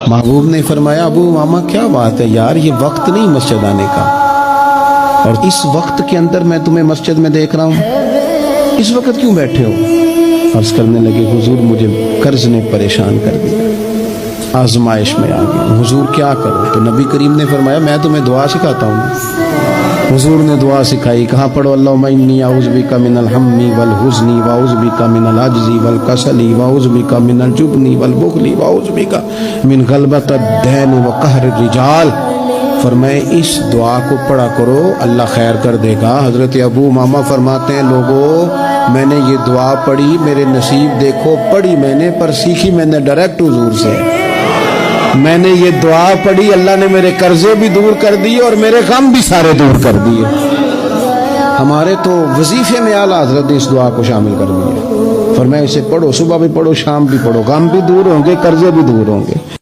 محبوب نے فرمایا ابو امامہ کیا بات ہے یار، یہ وقت نہیں مسجد آنے کا، اور اس وقت کے اندر میں تمہیں مسجد میں دیکھ رہا ہوں، اس وقت کیوں بیٹھے ہو؟ عرض کرنے لگے حضور مجھے قرض نے پریشان کر دیا، آزمائش میں آ گیا، حضور کیا کرو؟ تو نبی کریم نے فرمایا میں تمہیں دعا سکھاتا ہوں۔ حضور نے دعا سکھائی، کہاں پڑھو اللہم انی اعوذ بک من الہم والحزن واعوذ بک من العجز والکسل واعوذ بک من الجبن والبخل واعوذ بک من غلبۃ الدین وقہر الرجال۔ فرمائے اس دعا کو پڑھا کرو اللہ خیر کر دے گا۔ حضرت ابو امامہ فرماتے ہیں لوگوں میں نے یہ دعا پڑھی، میرے نصیب دیکھو، پڑھی میں نے پر سیکھی میں نے ڈائریکٹ حضور سے۔ میں نے یہ دعا پڑھی، اللہ نے میرے قرضے بھی دور کر دیے اور میرے غم بھی سارے دور کر دیے۔ ہمارے تو وظیفے میں اعلیٰ حضرت نے اس دعا کو شامل کر دیا، فرمایا اسے پڑھو، صبح بھی پڑھو، شام بھی پڑھو، غم بھی دور ہوں گے، قرضے بھی دور ہوں گے۔